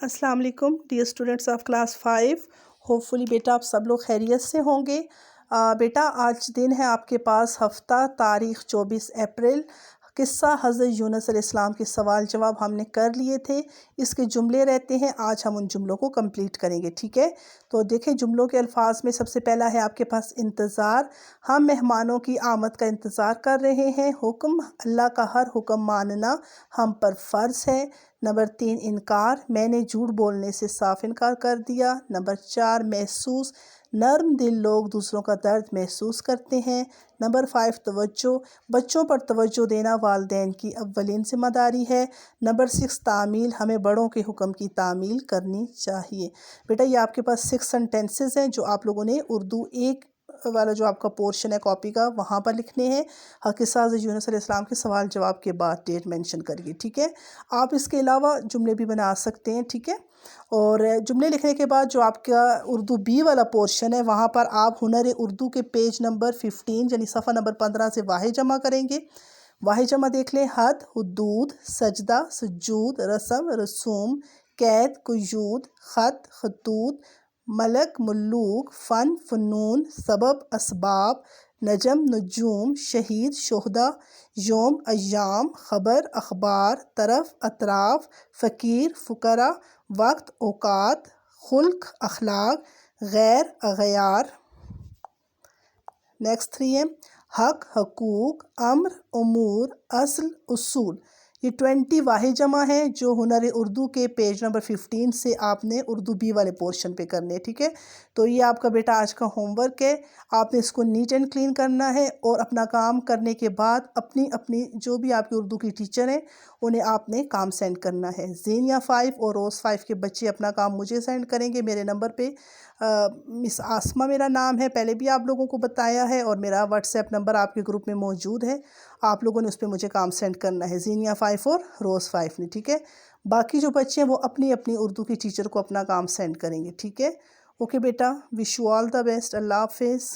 अस्सलाम वालेकुम dear students of class 5। Hopefully बेटा आप सब लोग खैरियत से होंगे। बेटा आज दिन है आपके पास हफ्ता तारीख़ 24 अप्रैल। किस्सा हज़रत यूनुस अलैहिस्सलाम के सवाल जवाब हमने कर लिए थे। इसके जुमले रहते हैं, आज हम उन जुमलों को कंप्लीट करेंगे। ठीक है, तो देखें जुमलों के अल्फाज में सबसे पहला है आपके पास इंतज़ार। हम मेहमानों की आमद का इंतज़ार कर रहे हैं। हुक्म, अल्लाह का हर हुक्म मानना हम पर फ़र्ज़ है। नंबर 3 इनकार, मैंने झूठ बोलने से साफ इनकार कर दिया। नंबर 4 महसूस, नर्म दिल लोग दूसरों का दर्द महसूस करते हैं। नंबर 5 तवज्जो, बच्चों पर तवज्जो देना वालिदैन की अव्वलीन ज़िम्मेदारी है। नंबर 6 तामील, हमें बड़ों के हुक्म की तामील करनी चाहिए। बेटा ये आपके पास 6 सेंटेंसेस हैं जो आप लोगों ने उर्दू एक वाला जो आपका पोर्शन है कॉपी का वहाँ पर लिखने हैं। किस्सा हज़रत यूनुस अलैहिस्सलाम के सवाल जवाब के बाद डेट मेंशन करिए। ठीक है, आप इसके अलावा जुमले भी बना सकते हैं। ठीक है, और जुमले लिखने के बाद जो आपका उर्दू बी वाला पोर्शन है वहाँ पर आप हुनर उर्दू के पेज नंबर 15 यानी सफ़ा नंबर 15 से वाहे जमा करेंगे। वाहे जमा देख लें, हद, हुदूद, सजदा, सजूद, रस्म, रसूम, कैद, कुयूद, ख़त, खतूत, मलक, मुल्लूक, फ़न, फ़नून, सबब, असबाब, नजम, नजूम, शहीद, शोहदा, योम, अय्याम, ख़बर, अखबार, तरफ, अतराफ़, फ़कीर, फ़ुकरा, वक्त, औकात, खुल्क, अखलाक, गैर, अगयार। नेक्स्ट 3 है हक, हकूक, अम्र, उमूर, असल, उसूल। ये 20 वाहे जमा है जो हुनर उर्दू के पेज नंबर 15 से आपने उर्दू बी वाले पोर्शन पे करने। ठीक है, तो ये आपका बेटा आज का होमवर्क है। आपने इसको नीट एंड क्लीन करना है और अपना काम करने के बाद अपनी अपनी जो भी आपके उर्दू की टीचर हैं उन्हें आपने काम सेंड करना है। ज़ीनिया 5 और रोज़ 5 के बच्चे अपना काम मुझे सेंड करेंगे मेरे नंबर पे। मिस आसमा मेरा नाम है, पहले भी आप लोगों को बताया है, और मेरा व्हाट्सएप नंबर आपके ग्रुप में मौजूद है। आप लोगों ने उस पर मुझे काम सेंड करना है, ज़ीनिया 5 और रोज़ 5 ने। ठीक है, बाकी जो बच्चे हैं वो अपनी अपनी उर्दू की टीचर को अपना काम सेंड करेंगे। ठीक है, ओके बेटा, wish you all the best. अल्लाह हाफिज़।